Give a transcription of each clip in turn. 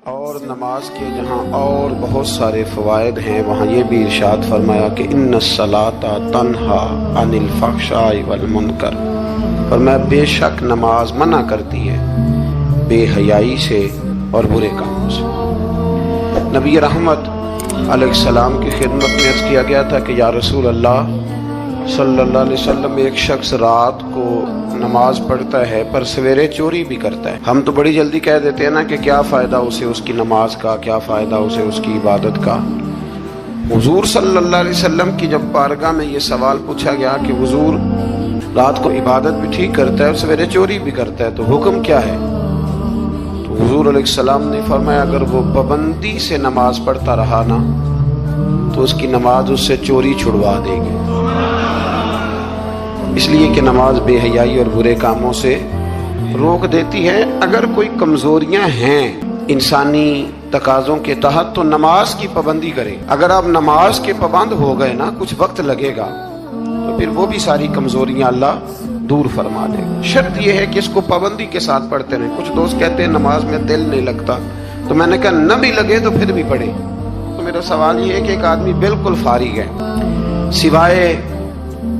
اور نماز کے جہاں اور بہت سارے فوائد ہیں وہاں یہ بھی ارشاد فرمایا کہ ان الصلاۃ تنہا عن الفحشاء والمنکر، فرمایا بے شک نماز منع کرتی ہے بے حیائی سے اور برے کاموں سے۔ نبی رحمت علیہ السلام کی خدمت میں عرض کیا گیا تھا کہ یا رسول اللہ صلی اللہ علیہ وسلم، ایک شخص رات کو نماز پڑھتا ہے پر سویرے چوری بھی کرتا ہے۔ ہم تو بڑی جلدی کہہ دیتے ہیں نا کہ کیا فائدہ اسے اس کی نماز کا، کیا فائدہ اسے اس کی عبادت کا۔ حضور صلی اللہ علیہ وسلم کی جب بارگاہ میں یہ سوال پوچھا گیا کہ حضور رات کو عبادت بھی ٹھیک کرتا ہے اور سویرے چوری بھی کرتا ہے تو حکم کیا ہے؟ تو حضور علیہ السلام نے فرمایا اگر وہ پابندی سے نماز پڑھتا رہا نا تو اس کی نماز اس سے چوری چھڑوا دے گی، اس لیے کہ نماز بے حیائی اور برے کاموں سے روک دیتی ہے۔ اگر کوئی کمزوریاں ہیں انسانی تقاضوں کے تحت تو نماز کی پابندی کرے۔ اگر آپ نماز کے پابند ہو گئے نا، کچھ وقت لگے گا تو پھر وہ بھی ساری کمزوریاں اللہ دور فرما دے گا۔ شرط یہ ہے کہ اس کو پابندی کے ساتھ پڑھتے رہیں۔ کچھ دوست کہتے ہیں نماز میں دل نہیں لگتا، تو میں نے کہا نہ بھی لگے تو پھر بھی پڑھے۔ تو میرا سوال یہ ہے کہ ایک آدمی بالکل فارغ ہے، سوائے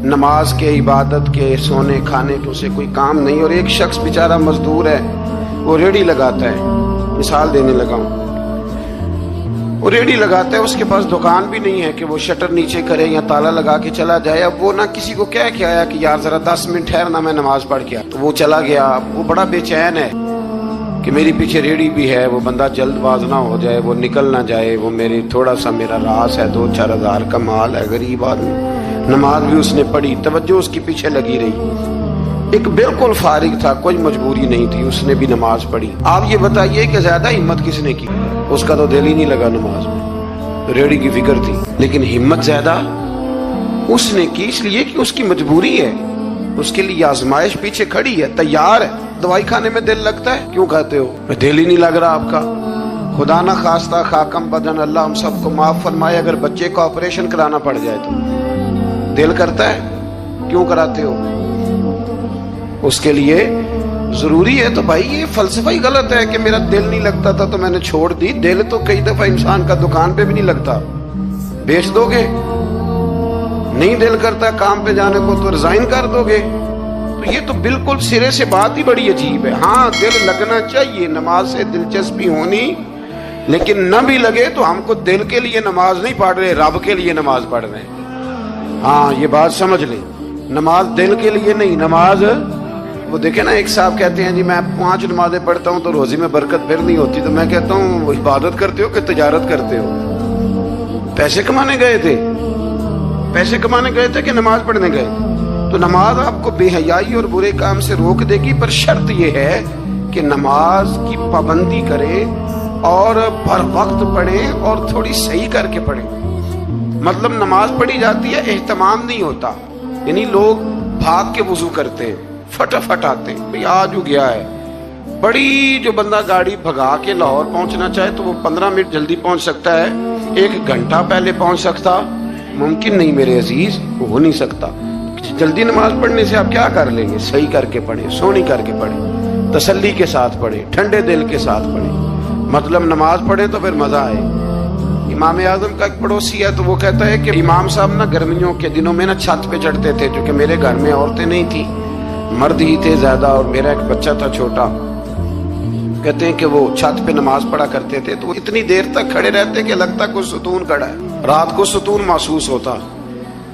نماز کے، عبادت کے، سونے کھانے کے اسے کوئی کام نہیں، اور ایک شخص بیچارہ مزدور ہے، وہ ریڑھی لگاتا ہے، مثال دینے لگا ہوں، وہ ریڑھی لگاتا ہے، اس کے پاس دکان بھی نہیں ہے کہ وہ شٹر نیچے کرے یا تالا لگا کے چلا جائے۔ اب وہ نہ کسی کو کہہ کے آیا کہ یار ذرا 10 منٹ ٹھہرنا میں نماز پڑھ کے آیا، تو وہ چلا گیا۔ وہ بڑا بے چین ہے کہ میری پیچھے ریڑھی بھی ہے، وہ بندہ جلد باز نہ ہو جائے، وہ نکل نہ جائے، وہ میری تھوڑا سا میرا راس ہے، 2-4 ہزار کا مال ہے، غریب آدمی۔ نماز بھی اس نے پڑھی، توجہ اس کی پیچھے لگی رہی۔ ایک بالکل فارغ تھا، کوئی مجبوری نہیں تھی، اس نے بھی نماز پڑھی۔ آپ یہ بتائیے کہ زیادہ ہمت کس نے کی؟ اس کا تو دل ہی نہیں لگا نماز میں، ریڑھی کی فکر تھی، لیکن ہمت زیادہ اس نے کی، اس لیے کہ اس کی مجبوری ہے، اس کے لیے آزمائش پیچھے کھڑی ہے، تیار ہے۔ دوائی کھانے میں دل لگتا ہے، کیوں کھاتے ہو؟ دل ہی نہیں لگ رہا آپ کا۔ خدا نہ خواستہ خاکم بدن، اللہ ہم سب کو معاف فرمائے، اگر بچے کا آپریشن کرانا پڑ جائے تو دل کرتا ہے، کیوں کراتے ہو؟ اس کے لیے ضروری ہے۔ تو بھائی یہ فلسفہ ہی غلط ہے کہ میرا دل نہیں لگتا تھا تو میں نے چھوڑ دی۔ دل تو کئی دفعہ انسان کا دکان پہ بھی نہیں لگتا، بیچ دو گے؟ نہیں دل کرتا کام پہ جانے کو تو ریزائن کر دو گے؟ تو یہ تو بالکل سرے سے بات ہی بڑی عجیب ہے۔ ہاں دل لگنا چاہیے، نماز سے دلچسپی ہونی، لیکن نہ بھی لگے تو ہم کو دل کے لیے نماز نہیں پڑھ رہے، رب کے لیے نماز پڑھ رہے ہیں۔ ہاں یہ بات سمجھ لیں، نماز دل کے لیے نہیں، نماز وہ دیکھیں نا، ایک صاحب کہتے ہیں جی میں 5 نمازیں پڑھتا ہوں تو روزی میں برکت پھر نہیں ہوتی، تو میں کہتا ہوں وہ عبادت کرتے ہو کہ تجارت کرتے ہو؟ پیسے کمانے گئے تھے، پیسے کمانے گئے تھے کہ نماز پڑھنے گئے تھے؟ تو نماز آپ کو بے حیائی اور برے کام سے روک دے گی، پر شرط یہ ہے کہ نماز کی پابندی کرے اور بر وقت پڑھیں اور تھوڑی صحیح کر کے پڑھیں۔ مطلب نماز پڑھی جاتی ہے، اہتمام نہیں ہوتا، یعنی لوگ بھاگ کے وضو کرتے ہیں، فٹافٹ آتے ہیں، بھئی آج ہو گیا ہے۔ بڑی جو بندہ گاڑی بھگا کے لاہور پہنچنا چاہے تو وہ 15 منٹ جلدی پہنچ سکتا ہے، 1 گھنٹہ پہلے پہنچ سکتا ممکن نہیں میرے عزیز، ہو نہیں سکتا۔ جلدی نماز پڑھنے سے آپ کیا کر لیں گے؟ صحیح کر کے پڑھیں، سونی کر کے پڑھیں، تسلی کے ساتھ پڑھیں، ٹھنڈے دل کے ساتھ پڑھیں۔ مطلب نماز پڑھیں تو پھر مزہ آئے۔ امام اعظم کا ایک پڑوسی ہے تو وہ کہتا ہے کہ امام صاحب نا گرمیوں کے دنوں میں نا چھت پہ چڑھتے تھے، کیونکہ میرے گھر میں عورتیں نہیں تھی، مرد ہی تھے زیادہ، اور میرا ایک بچہ تھا چھوٹا۔ کہتے ہیں کہ وہ چھت پہ نماز پڑھا کرتے تھے تو وہ اتنی دیر تک کھڑے رہتے کہ لگتا کوئی ستون کھڑا ہے، رات کو ستون محسوس ہوتا،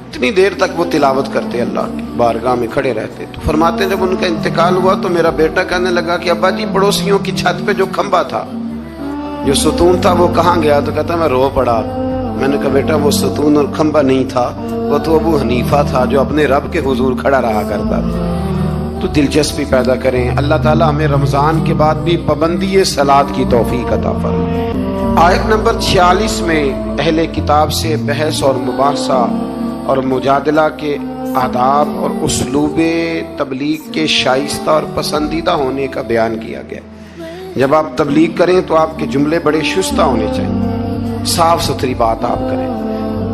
اتنی دیر تک وہ تلاوت کرتے، اللہ کی بارگاہ میں کھڑے رہتے۔ تو فرماتے ہیں جب ان کا انتقال ہوا تو میرا بیٹا کہنے لگا کہ ابا جی پڑوسیوں کی چھت پہ جو کھمبا تھا، جو ستون تھا، وہ کہاں گیا؟ تو کہتا میں رو پڑا۔ میں نے کہا بیٹا وہ ستون اور کھمبا نہیں تھا، وہ تو ابو حنیفہ تھا جو اپنے رب کے حضور کھڑا رہا کرتا تھا۔ تو دلچسپی پیدا کریں۔ اللہ تعالیٰ ہمیں رمضان کے بعد بھی پابندی صلاۃ کی توفیق عطا فرمائے۔ آیت نمبر 46 میں اہل کتاب سے بحث اور مباحثہ اور مجادلہ کے آداب اور اسلوب تبلیغ کے شائستہ اور پسندیدہ ہونے کا بیان کیا گیا۔ جب آپ تبلیغ کریں تو آپ کے جملے بڑے شستہ ہونے چاہیے، صاف ستھری بات آپ کریں۔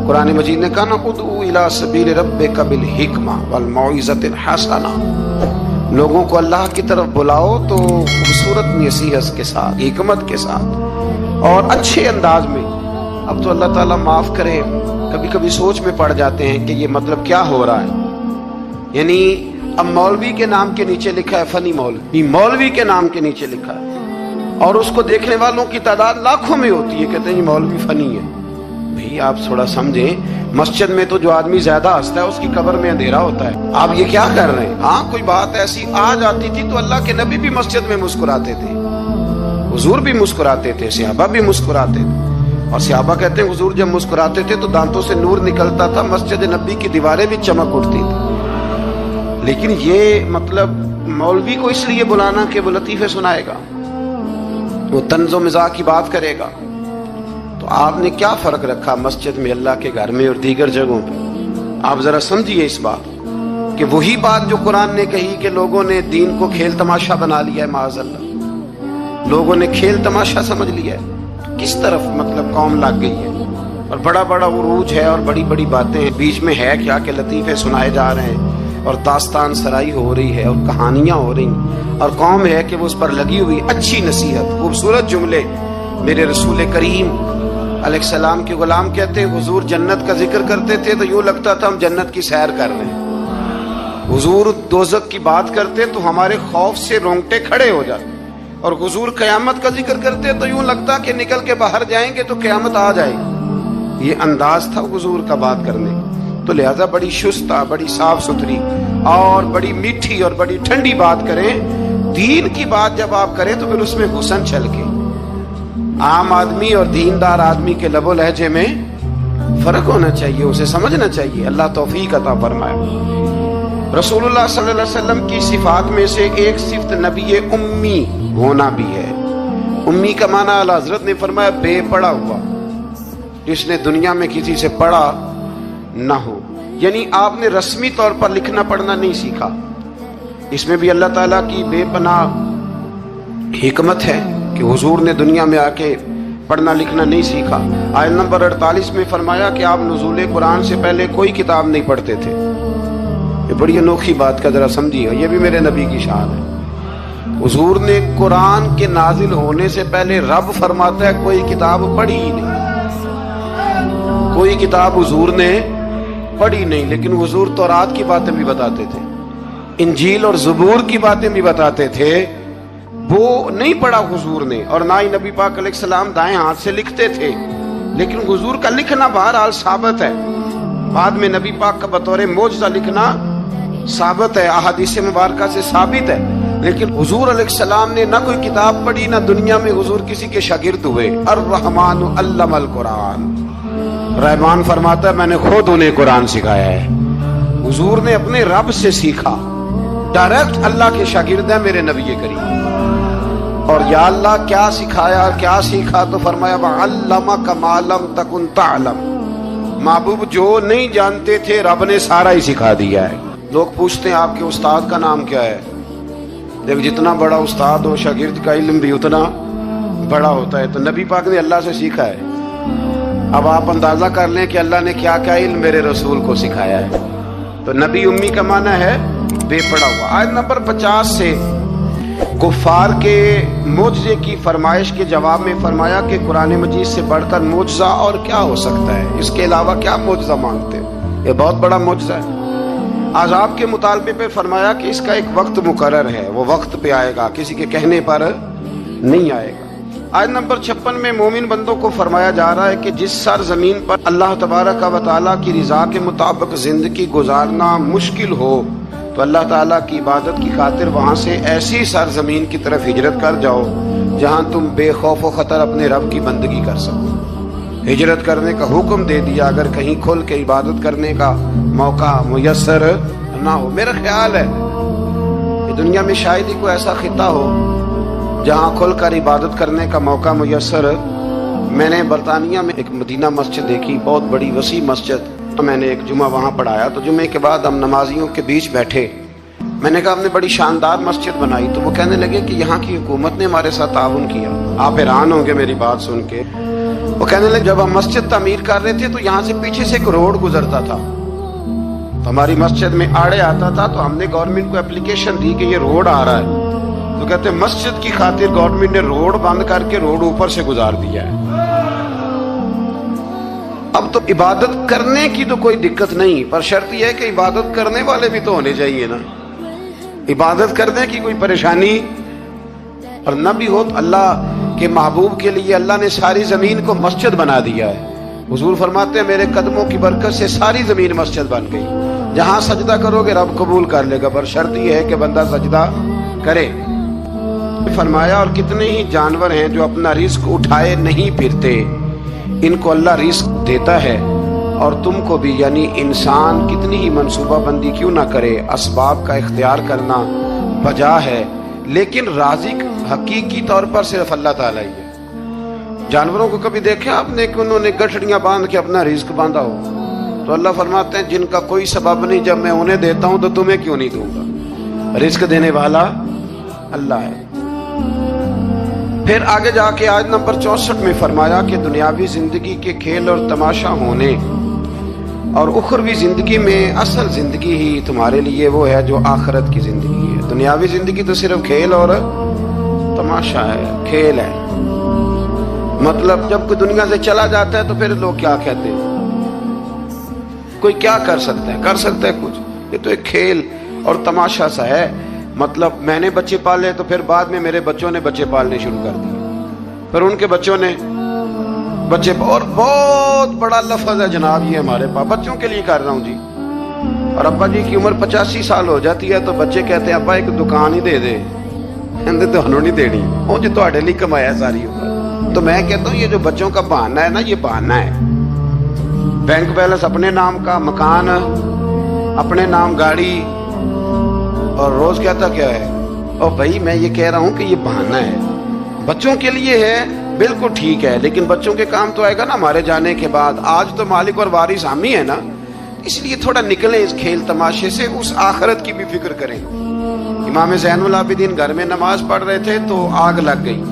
قرآن مجید نے کہا نا ادعو الی سبیل ربک بالحکمہ والموعظۃ الحسنہ، لوگوں کو اللہ کی طرف بلاؤ تو خوبصورت نصیحت کے ساتھ، حکمت کے ساتھ، اور اچھے انداز میں. اب تو اللہ تعالیٰ معاف کرے، کبھی کبھی سوچ میں پڑ جاتے ہیں کہ یہ مطلب کیا ہو رہا ہے. یعنی اب مولوی کے نام کے نیچے لکھا ہے فنی مولوی، مولوی کے نام کے نیچے لکھا ہے، اور اس کو دیکھنے والوں کی تعداد لاکھوں میں ہوتی ہے، کہتے ہیں یہ مولوی فنی ہے. بھئی آپ تھوڑا سمجھیں، مسجد میں تو جو آدمی زیادہ ہنستا ہے اس کی قبر میں اندھیرا ہوتا ہے. آپ یہ کیا کر رہے ہیں؟ ہاں کوئی بات ایسی آ جاتی تھی تو اللہ کے نبی بھی مسجد میں مسکراتے تھے، حضور بھی مسکراتے تھے، صحابہ بھی مسکراتے تھے. اور صحابہ کہتے ہیں حضور جب مسکراتے تھے تو دانتوں سے نور نکلتا تھا، مسجد نبی کی دیواریں بھی چمک اٹھتی تھی. لیکن یہ مطلب مولوی کو اس لیے بلانا کہ وہ لطیفے سنائے گا، وہ طنز و مزاح کی بات کرے گا. تو آپ نے کیا فرق رکھا مسجد میں، اللہ کے گھر میں اور دیگر جگہوں پہ؟ آپ ذرا سمجھیے اس بات کہ وہی بات جو قرآن نے کہی کہ لوگوں نے دین کو کھیل تماشا بنا لیا ہے، معاذ اللہ لوگوں نے کھیل تماشا سمجھ لیا ہے. کس طرف مطلب قوم لگ گئی ہے، اور بڑا بڑا عروج ہے اور بڑی بڑی باتیں ہیں. بیچ میں ہے کیا کہ لطیفے سنائے جا رہے ہیں اور داستان سرائی ہو رہی ہے اور کہانیاں ہو رہی ہیں، اور قوم ہے کہ وہ اس پر لگی ہوئی. اچھی نصیحت، خوبصورت جملے. میرے رسول کریم علیہ السلام کے غلام کہتے ہیں حضور جنت کا ذکر کرتے تھے تو یوں لگتا تھا ہم جنت کی سیر کر رہے ہیں. حضور دوزخ کی بات کرتے تو ہمارے خوف سے رونگٹے کھڑے ہو جاتے، اور حضور قیامت کا ذکر کرتے تو یوں لگتا کہ نکل کے باہر جائیں گے تو قیامت آ جائے گی. یہ انداز تھا حضور کا بات کرنے کا. تو لہذا بڑی شستہ، بڑی صاف ستھری اور بڑی میٹھی اور بڑی ٹھنڈی بات کریں. دین کی بات جب آپ کریں تو پھر اس میں حسن چھلکے. عام آدمی اور دیندار آدمی کے لب و لہجے میں فرق ہونا چاہیے، اسے سمجھنا چاہیے. اللہ توفیق عطا فرمائے. رسول اللہ صلی اللہ علیہ وسلم کی صفات میں سے ایک صفت نبی امی ہونا بھی ہے. امی کا معنی اعلیٰ حضرت نے فرمایا بے پڑھا ہوا، جس نے دنیا میں کسی سے پڑھا نہ ہو. یعنی آپ نے رسمی طور پر لکھنا پڑھنا نہیں سیکھا. اس میں بھی اللہ تعالیٰ کی بے پناہ حکمت ہے کہ حضور نے دنیا میں آ کے پڑھنا لکھنا نہیں سیکھا. آیت نمبر 48 میں فرمایا کہ آپ نزول قرآن سے پہلے کوئی کتاب نہیں پڑھتے تھے. یہ بڑی انوکھی بات کا ذرا سمجھیے، یہ بھی میرے نبی کی شان ہے. حضور نے قرآن کے نازل ہونے سے پہلے رب فرماتا ہے کوئی کتاب پڑھی ہی نہیں، کوئی کتاب حضور نے پڑھی نہیں. لیکن حضور تورات کی باتیں بھی بتاتے تھے، انجیل اور زبور کی باتیں بھی بتاتے تھے. وہ نہیں پڑھا حضور نے، اور نہ ہی نبی پاک علیہ السلام دائیں ہاتھ سے لکھتے تھے. لیکن حضور کا لکھنا بہرحال ثابت ہے. بعد میں نبی پاک کا بطور معجزہ لکھنا ثابت ہے، احادیث مبارکہ سے ثابت ہے. لیکن حضور علیہ السلام نے نہ کوئی کتاب پڑھی، نہ دنیا میں حضور کسی کے شاگرد ہوئے. الرحمن علم القرآن، رحمان فرماتا ہے میں نے خود انہیں قرآن سکھایا ہے. حضور نے اپنے رب سے سیکھا، ڈائریکٹ اللہ کے شاگرد ہیں میرے نبی کریم. اور یا اللہ کیا سکھایا، کیا سیکھا؟ تو فرمایا وَعَلَّمَكَ مَا لَمْ تَكُنْ تَعْلَمْ. محبوب جو نہیں جانتے تھے رب نے سارا ہی سکھا دیا ہے. لوگ پوچھتے ہیں آپ کے استاد کا نام کیا ہے؟ دیکھ جتنا بڑا استاد ہو شاگرد کا علم بھی اتنا بڑا ہوتا ہے. تو نبی پاک نے اللہ سے سیکھا ہے. اب آپ اندازہ کر لیں کہ اللہ نے کیا کیا علم میرے رسول کو سکھایا ہے. تو نبی امی کا معنی ہے بے پڑھا ہوا. آیت نمبر 50 سے کفار کے معجزے کی فرمائش کے جواب میں فرمایا کہ قرآن مجید سے بڑھ کر معجزہ اور کیا ہو سکتا ہے، اس کے علاوہ کیا معجزہ مانگتے ہیں؟ یہ بہت بڑا معجزہ ہے. عذاب کے مطالبے پہ فرمایا کہ اس کا ایک وقت مقرر ہے، وہ وقت پہ آئے گا، کسی کے کہنے پر نہیں آئے گا. آیت نمبر 56 میں مومن بندوں کو فرمایا جا رہا ہے کہ جس سرزمین پر اللہ تبارک و تعالیٰ کی رضا کے مطابق زندگی گزارنا مشکل ہو تو اللہ تعالیٰ کی عبادت کی خاطر وہاں سے ایسی سرزمین کی طرف ہجرت کر جاؤ جہاں تم بے خوف و خطر اپنے رب کی بندگی کر سکو. ہجرت کرنے کا حکم دے دیا اگر کہیں کھل کے عبادت کرنے کا موقع میسر نہ ہو. میرا خیال ہے کہ دنیا میں شاید ہی کوئی ایسا خطہ ہو جہاں کھل کر عبادت کرنے کا موقع میسر. میں نے برطانیہ میں ایک مدینہ مسجد دیکھی، بہت بڑی وسیع مسجد. میں نے ایک جمعہ وہاں پڑھایا تو جمعے کے بعد ہم نمازیوں کے بیچ بیٹھے. میں نے کہا ہم نے بڑی شاندار مسجد بنائی. تو وہ کہنے لگے کہ یہاں کی حکومت نے ہمارے ساتھ تعاون کیا. آپ حیران ہوں گے میری بات سن کے. وہ کہنے لگے جب ہم مسجد تعمیر کر رہے تھے تو یہاں سے پیچھے سے ایک روڈ گزرتا تھا، تو ہماری مسجد میں آڑے آتا تھا. تو ہم نے گورنمنٹ کو اپلیکیشن دی کہ یہ روڈ آ رہا ہے. تو کہتے ہیں مسجد کی خاطر گورنمنٹ نے روڈ بند کر کے روڈ اوپر سے گزار دیا ہے۔ اب تو عبادت کرنے کی تو کوئی دقت نہیں، پر شرط یہ ہے کہ عبادت کرنے والے بھی تو ہونے چاہیے نا۔ عبادت کرنے کی کوئی پریشانی اور نہ بھی ہو تو اللہ کے محبوب کے لیے اللہ نے ساری زمین کو مسجد بنا دیا ہے۔ حضور فرماتے ہیں میرے قدموں کی برکت سے ساری زمین مسجد بن گئی، جہاں سجدہ کرو گے رب قبول کر لے گا، پر شرط یہ ہے کہ بندہ سجدہ کرے۔ فرمایا اور کتنے ہی جانور ہیں جو اپنا رزق اٹھائے نہیں پھرتے، ان کو اللہ رزق دیتا ہے، اور تم کو بھی، یعنی انسان کتنی ہی منصوبہ بندی کیوں نہ کرے، اسباب کا اختیار کرنا بجا ہے، لیکن رازق حقیقی طور پر صرف اللہ تعالیٰ ہی ہے۔ جانوروں کو کبھی دیکھیں آپ نے کہ انہوں نے گٹھڑیاں باندھ کے اپنا رزق باندھا ہو؟ تو اللہ فرماتے ہیں جن کا کوئی سبب نہیں، جب میں انہیں دیتا ہوں تو تمہیں کیوں نہیں دوں گا؟ رزق دینے والا اللہ ہے۔ پھر آگے جا کے آیت نمبر 64 میں فرمایا کہ دنیاوی زندگی کے کھیل اور تماشا ہونے اور اخروی زندگی میں اصل زندگی ہی تمہارے لیے وہ ہے جو آخرت کی زندگی ہے۔ دنیاوی زندگی تو صرف کھیل اور تماشا ہے، کھیل ہے۔ مطلب جب کوئی دنیا سے چلا جاتا ہے تو پھر لوگ کیا کہتے ہیں؟ کوئی کیا کر سکتا ہے؟ کر سکتا ہے کچھ؟ یہ تو ایک کھیل اور تماشا سا ہے۔ مطلب میں نے بچے پالے تو پھر بعد میں میرے بچوں نے بچے پالنے شروع کر دیے، پھر ان کے بچوں نے بچے، اور بہت بڑا لفظ ہے جناب یہ ہمارے پاس، بچوں کے لیے کر رہا ہوں جی۔ اور ابا جی کی عمر 85 سال ہو جاتی ہے تو بچے کہتے ہیں ابا ایک دکان ہی دے دے، اندر تو ہنوں نہیں دینی، وہ جو تہاڈے لیے کمایا ساری عمر۔ تو میں کہتا ہوں یہ جو بچوں کا بہانہ ہے نا، یہ بہانہ ہے۔ بینک بیلنس اپنے نام کا، مکان اپنے نام، گاڑی، اور روز کہتا کیا ہے؟ اور بھائی میں یہ کہہ رہا ہوں کہ یہ بہانہ ہے، بچوں کے لیے ہے، بالکل ٹھیک ہے، لیکن بچوں کے کام تو آئے گا نا ہمارے جانے کے بعد۔ آج تو مالک اور وارث ہم ہی ہے نا، اس لیے تھوڑا نکلیں اس کھیل تماشے سے، اس آخرت کی بھی فکر کریں۔ امام زین العابدین گھر میں نماز پڑھ رہے تھے تو آگ لگ گئی،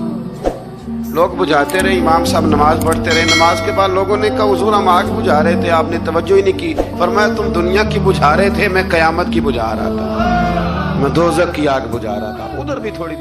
لوگ بجھاتے رہے، امام صاحب نماز پڑھتے رہے۔ نماز کے بعد لوگوں نے کہا حضور ہم آگ بجھا رہے تھے، آپ نے توجہ ہی نہیں کی۔ فرمایا تم دنیا کی بجھا رہے تھے، میں قیامت کی بجھا رہا تھا، میں دوزخ کی آگ بجھا رہا تھا۔ ادھر بھی تھوڑی